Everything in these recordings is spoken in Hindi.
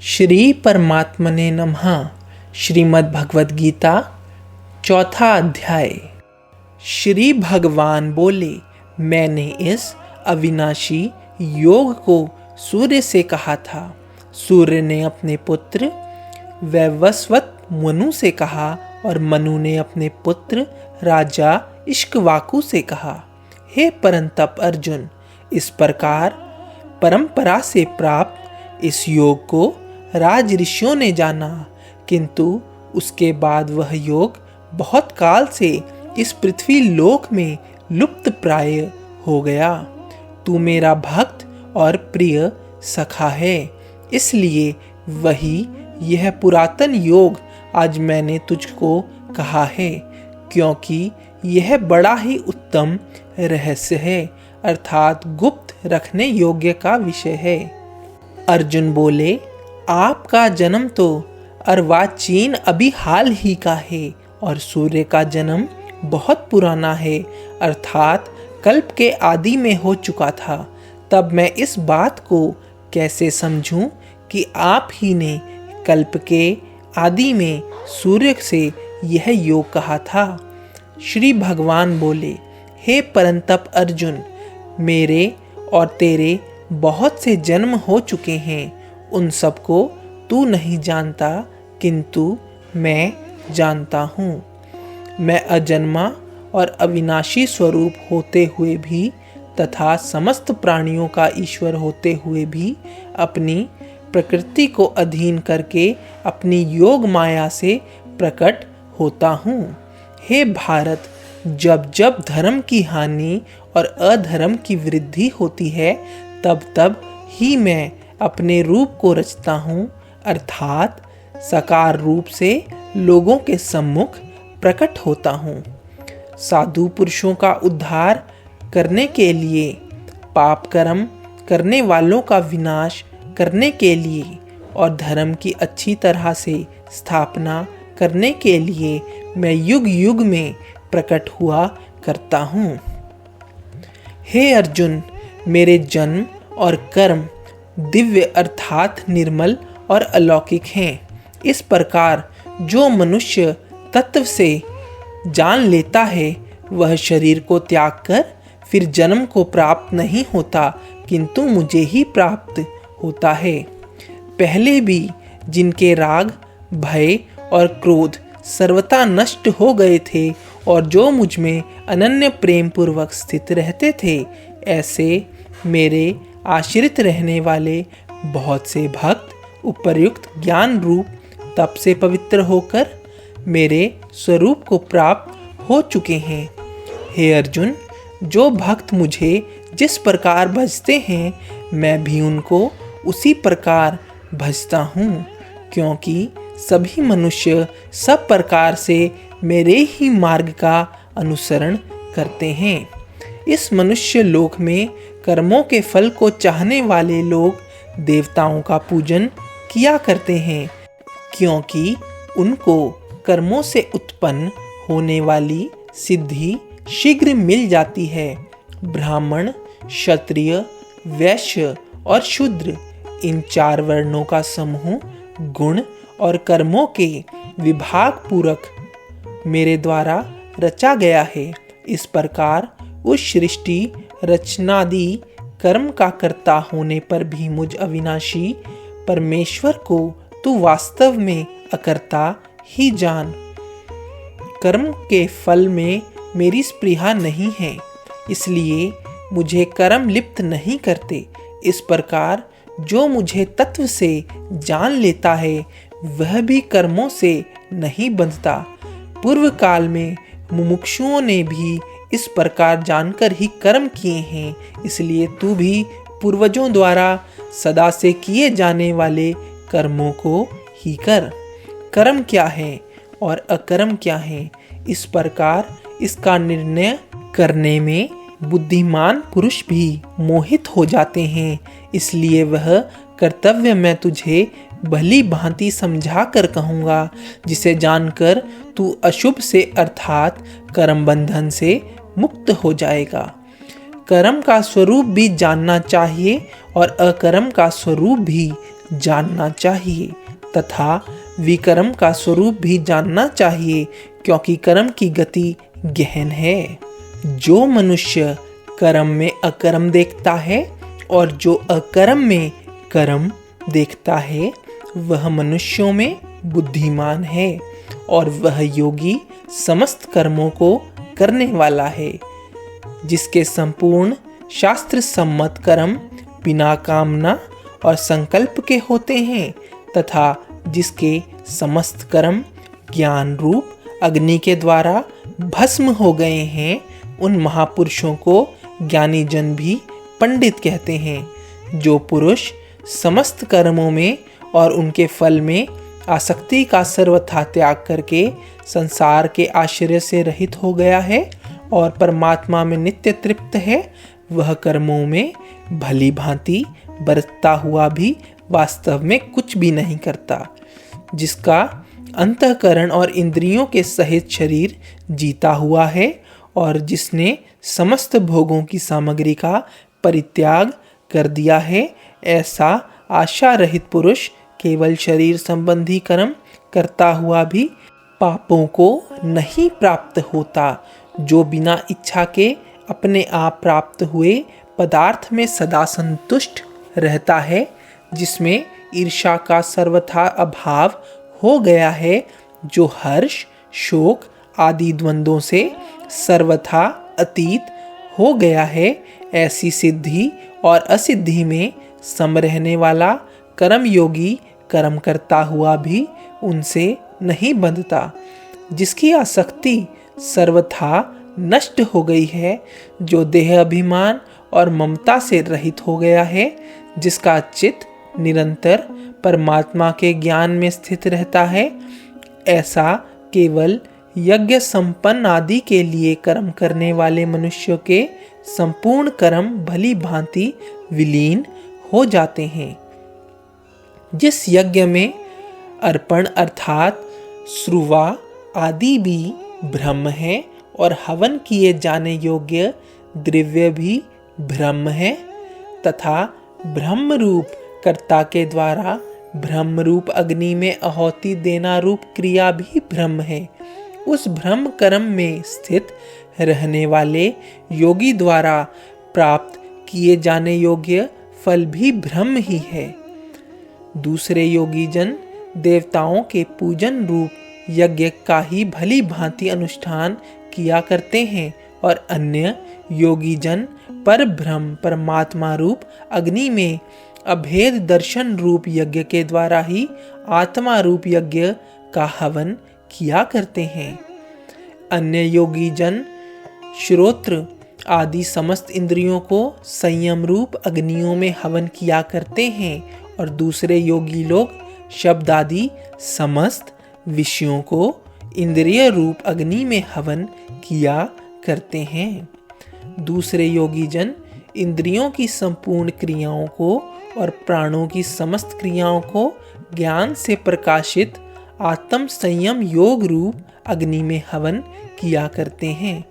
श्री परमात्मने नमः। श्रीमद् भगवद गीता चौथा अध्याय। श्री भगवान बोले, मैंने इस अविनाशी योग को सूर्य से कहा था। सूर्य ने अपने पुत्र वैवस्वत मनु से कहा और मनु ने अपने पुत्र राजा इक्ष्वाकु से कहा। हे परंतप अर्जुन, इस प्रकार परंपरा से प्राप्त इस योग को राज ऋषियों ने जाना, किंतु उसके बाद वह योग बहुत काल से इस पृथ्वी लोक में लुप्त प्राय हो गया। तू मेरा भक्त और प्रिय सखा है, इसलिए वही यह पुरातन योग आज मैंने तुझको कहा है, क्योंकि यह बड़ा ही उत्तम रहस्य है, अर्थात गुप्त रखने योग्य का विषय है। अर्जुन बोले, आपका जन्म तो अर्वाचीन अभी हाल ही का है और सूर्य का जन्म बहुत पुराना है, अर्थात कल्प के आदि में हो चुका था। तब मैं इस बात को कैसे समझूं कि आप ही ने कल्प के आदि में सूर्य से यह योग कहा था। श्री भगवान बोले, हे परंतप अर्जुन, मेरे और तेरे बहुत से जन्म हो चुके हैं, उन सबको तू नहीं जानता, किंतु मैं जानता हूँ। मैं अजन्मा और अविनाशी स्वरूप होते हुए भी तथा समस्त प्राणियों का ईश्वर होते हुए भी अपनी प्रकृति को अधीन करके अपनी योग माया से प्रकट होता हूँ। हे भारत, जब जब धर्म की हानि और अधर्म की वृद्धि होती है, तब तब ही मैं अपने रूप को रचता हूँ, अर्थात साकार रूप से लोगों के सम्मुख प्रकट होता हूँ। साधु पुरुषों का उद्धार करने के लिए, पाप कर्म करने वालों का विनाश करने के लिए और धर्म की अच्छी तरह से स्थापना करने के लिए मैं युग युग में प्रकट हुआ करता हूँ। हे अर्जुन, मेरे जन्म और कर्म दिव्य अर्थात निर्मल और अलौकिक हैं। इस प्रकार जो मनुष्य तत्व से जान लेता है, वह शरीर को त्याग कर फिर जन्म को प्राप्त नहीं होता, किंतु मुझे ही प्राप्त होता है। पहले भी जिनके राग, भय और क्रोध सर्वथा नष्ट हो गए थे और जो मुझ में अनन्य प्रेम पूर्वक स्थित रहते थे, ऐसे मेरे आश्रित रहने वाले बहुत से भक्त उपर्युक्त ज्ञान रूप तप से पवित्र होकर मेरे स्वरूप को प्राप्त हो चुके हैं। हे अर्जुन, जो भक्त मुझे जिस प्रकार भजते हैं, मैं भी उनको उसी प्रकार भजता हूँ, क्योंकि सभी मनुष्य सब प्रकार से मेरे ही मार्ग का अनुसरण करते हैं। इस मनुष्य लोक में कर्मों के फल को चाहने वाले लोग देवताओं का पूजन किया करते हैं, क्योंकि उनको कर्मों से उत्पन्न होने वाली सिद्धि शीघ्र मिल जाती है। ब्राह्मण, क्षत्रिय, वैश्य और शूद्र, इन चार वर्णों का समूह गुण और कर्मों के विभाग पूर्वक मेरे द्वारा रचा गया है। इस प्रकार उस सृष्टि रचनादि कर्म का कर्ता होने पर भी मुझ अविनाशी परमेश्वर को तू वास्तव में अकर्ता ही जान। कर्म के फल में मेरी स्पृहा नहीं है, इसलिए मुझे कर्म लिप्त नहीं करते। इस प्रकार जो मुझे तत्व से जान लेता है, वह भी कर्मों से नहीं बंधता। पूर्व काल में मुमुक्षुओं ने भी इस प्रकार जानकर ही कर्म किए हैं, इसलिए तू भी पूर्वजों द्वारा सदा से किए जाने वाले कर्मों को ही कर। कर्म क्या है और अकर्म क्या है, इस प्रकार इसका निर्णय करने में बुद्धिमान पुरुष भी मोहित हो जाते हैं। इसलिए वह कर्तव्य मैं तुझे भली भांति समझा कर कहूँगा, जिसे जानकर तू अशुभ से अर्थात कर्म बंधन से मुक्त हो जाएगा। कर्म का स्वरूप भी जानना चाहिए और अकर्म का स्वरूप भी जानना चाहिए तथा विकर्म का स्वरूप भी जानना चाहिए, क्योंकि कर्म की गति गहन है। जो मनुष्य कर्म में अकर्म देखता है और जो अकर्म में कर्म देखता है, वह मनुष्यों में बुद्धिमान है और वह योगी समस्त कर्मों को करने वाला है। जिसके संपूर्ण शास्त्र सम्मत कर्म बिना कामना और संकल्प के होते हैं तथा जिसके समस्त कर्म ज्ञान रूप अग्नि के द्वारा भस्म हो गए हैं, उन महापुरुषों को ज्ञानी जन भी पंडित कहते हैं। जो पुरुष समस्त कर्मों में और उनके फल में आसक्ति का सर्वथा त्याग करके संसार के आश्रय से रहित हो गया है और परमात्मा में नित्य तृप्त है, वह कर्मों में भली भांति बरतता हुआ भी वास्तव में कुछ भी नहीं करता। जिसका अंतःकरण और इंद्रियों के सहित शरीर जीता हुआ है और जिसने समस्त भोगों की सामग्री का परित्याग कर दिया है, ऐसा आशा रहित पुरुष केवल शरीर संबंधी कर्म करता हुआ भी पापों को नहीं प्राप्त होता। जो बिना इच्छा के अपने आप प्राप्त हुए पदार्थ में सदा संतुष्ट रहता है, जिसमें ईर्ष्या का सर्वथा अभाव हो गया है, जो हर्ष शोक आदि द्वंद्वों से सर्वथा अतीत हो गया है, ऐसी सिद्धि और असिद्धि में सम रहने वाला कर्मयोगी कर्म करता हुआ भी उनसे नहीं बंधता। जिसकी आसक्ति सर्वथा नष्ट हो गई है, जो देह अभिमान और ममता से रहित हो गया है, जिसका चित्त निरंतर परमात्मा के ज्ञान में स्थित रहता है, ऐसा केवल यज्ञ संपन्न आदि के लिए कर्म करने वाले मनुष्यों के संपूर्ण कर्म भली भांति विलीन हो जाते हैं। जिस यज्ञ में अर्पण अर्थात श्रुवा आदि भी ब्रह्म है और हवन किए जाने योग्य द्रव्य भी ब्रह्म है तथा ब्रह्म रूप कर्ता के द्वारा ब्रह्म रूप अग्नि में आहुति देना रूप क्रिया भी ब्रह्म है, उस ब्रह्म कर्म में स्थित रहने वाले योगी द्वारा प्राप्त किए जाने योग्य फल भी ब्रह्म ही है। दूसरे योगी जन देवताओं के पूजन रूप यज्ञ का ही भली भांति अनुष्ठान किया करते हैं और अन्य योगी जन पर ब्रह्म परमात्मा रूप अग्नि में अभेद दर्शन रूप यज्ञ के द्वारा ही आत्मा रूप यज्ञ का हवन किया करते हैं। अन्य योगी जन श्रोत्र आदि समस्त इंद्रियों को संयम रूप अग्नियों में हवन किया करते हैं और दूसरे योगी लोग शब्द आदि समस्त विषयों को इंद्रिय रूप अग्नि में हवन किया करते हैं। दूसरे योगी जन इंद्रियों की संपूर्ण क्रियाओं को और प्राणों की समस्त क्रियाओं को ज्ञान से प्रकाशित आत्म संयम योग रूप अग्नि में हवन किया करते हैं।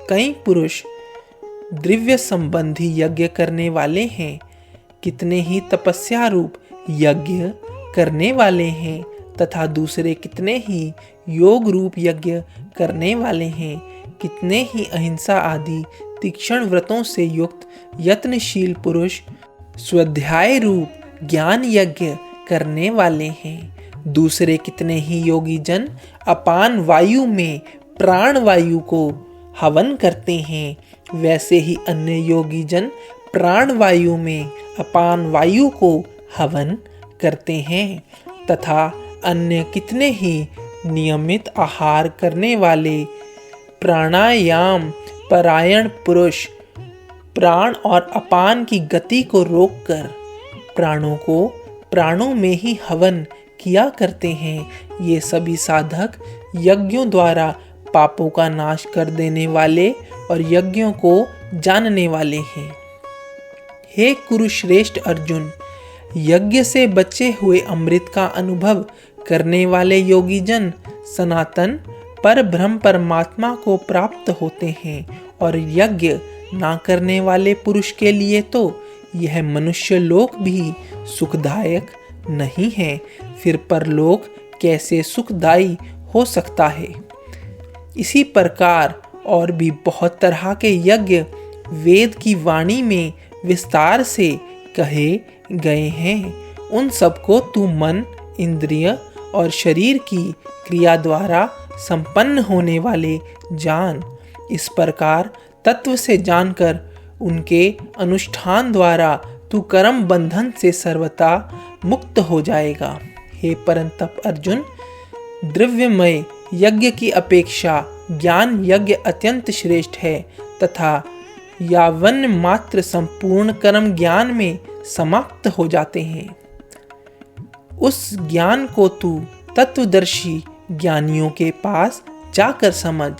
कई पुरुष द्रव्य संबंधी यज्ञ करने वाले हैं, कितने ही तपस्या रूप यज्ञ करने वाले हैं तथा दूसरे कितने ही योग रूप यज्ञ करने वाले हैं, कितने ही अहिंसा आदि तीक्ष्ण व्रतों से युक्त यत्नशील पुरुष स्वाध्याय रूप ज्ञान यज्ञ करने वाले हैं। दूसरे कितने ही योगी जन अपान वायु में प्राण वायु को हवन करते हैं, वैसे ही अन्य योगी जन प्राण वायु में अपान वायु को हवन करते हैं तथा अन्य कितने ही नियमित आहार करने वाले प्राणायाम परायण पुरुष प्राण और अपान की गति को रोककर प्राणों को प्राणों में ही हवन किया करते हैं। ये सभी साधक यज्ञों द्वारा पापों का नाश कर देने वाले और यज्ञों को जानने वाले हैं। हे कुरुश्रेष्ठ अर्जुन, यज्ञ से बचे हुए अमृत का अनुभव करने वाले योगी जन सनातन पर ब्रह्म परमात्मा को प्राप्त होते हैं और यज्ञ ना करने वाले पुरुष के लिए तो यह मनुष्य लोक भी सुखदायक नहीं है, फिर परलोक कैसे सुखदायी हो सकता है। इसी प्रकार और भी बहुत तरह के यज्ञ वेद की वाणी में विस्तार से कहे गए हैं। उन सबको तू मन, इंद्रिय और शरीर की क्रिया द्वारा संपन्न होने वाले जान। इस प्रकार तत्व से जानकर उनके अनुष्ठान द्वारा तू कर्म बंधन से सर्वथा मुक्त हो जाएगा। हे परंतप अर्जुन, द्रव्यमय यज्ञ की अपेक्षा ज्ञान यज्ञ अत्यंत श्रेष्ठ है तथा यावन मात्र संपूर्ण कर्म ज्ञान में समाप्त हो जाते हैं। उस ज्ञान को तू तत्वदर्शी ज्ञानियों के पास जाकर समझ,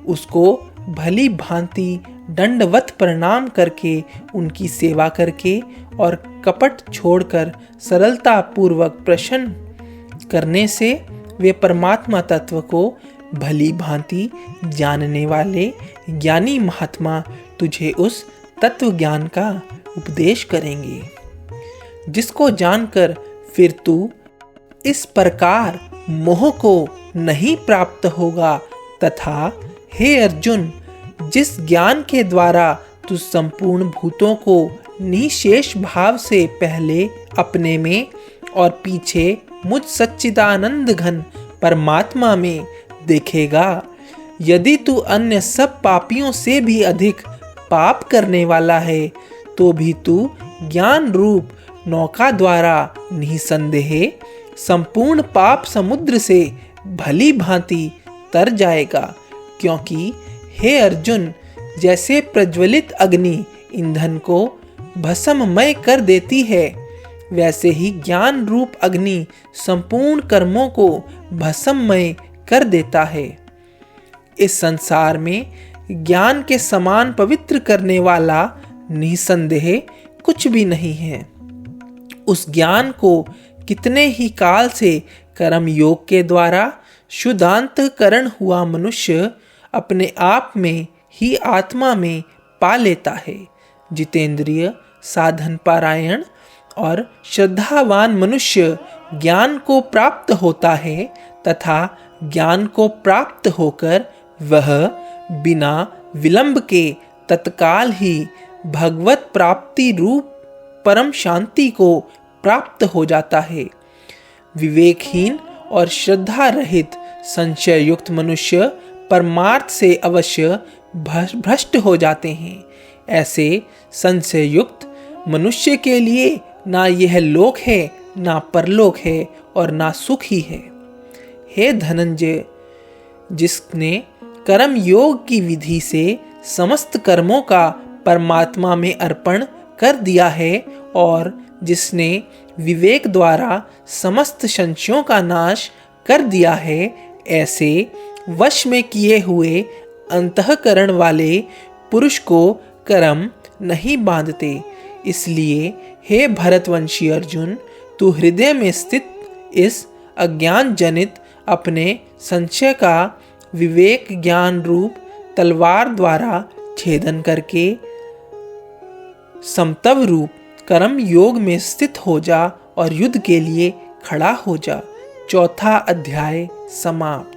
उसको भली भांति दंडवत प्रणाम करके, उनकी सेवा करके और कपट छोड़कर सरलता पूर्वक प्रश्न करने से वे परमात्मा तत्व को भली भांति जानने वाले ज्ञानी महात्मा तुझे उस तत्व ज्ञान का उपदेश करेंगे, जिसको जानकर फिर तू इस प्रकार मोह को नहीं प्राप्त होगा। तथा हे अर्जुन, जिस ज्ञान के द्वारा तू संपूर्ण भूतों को निशेष भाव से पहले अपने में और पीछे मुझ सच्चिदानंद घन परमात्मा में देखेगा, यदि तू अन्य सब पापियों से भी अधिक पाप करने वाला है, तो भी तू ज्ञान रूप नौका द्वारा निसंदेह संपूर्ण पाप समुद्र से भली भांति तर जाएगा। क्योंकि हे अर्जुन, जैसे प्रज्वलित अग्नि ईंधन को भस्ममय कर देती है, वैसे ही ज्ञान रूप अग्नि संपूर्ण कर्मों को भस्ममय कर देता है। इस संसार में ज्ञान के समान पवित्र करने वाला निसंदेह कुछ भी नहीं है। उस ज्ञान को कितने ही काल से कर्म योग के द्वारा शुद्धांतकरण हुआ मनुष्य अपने आप में ही आत्मा में पा लेता है। जितेंद्रिय, साधन पारायण और श्रद्धावान मनुष्य ज्ञान को प्राप्त होता है तथा ज्ञान को प्राप्त होकर वह बिना विलंब के तत्काल ही भगवत प्राप्ति रूप परम शांति को प्राप्त हो जाता है। विवेकहीन और श्रद्धा रहित संशय युक्त मनुष्य परमार्थ से अवश्य भ्रष्ट हो जाते हैं। ऐसे संशय युक्त मनुष्य के लिए ना यह लोक है, ना परलोक है और ना सुख ही है। हे धनंजय, जिसने कर्म योग की विधि से समस्त कर्मों का परमात्मा में अर्पण कर दिया है और जिसने विवेक द्वारा समस्त संशयों का नाश कर दिया है, ऐसे वश में किए हुए अंतःकरण वाले पुरुष को कर्म नहीं बांधते। इसलिए हे भरतवंशी अर्जुन, तू हृदय में स्थित इस अज्ञान जनित अपने संशय का विवेक ज्ञान रूप तलवार द्वारा छेदन करके समतव रूप कर्म योग में स्थित हो जा और युद्ध के लिए खड़ा हो जा। चौथा अध्याय समाप्त।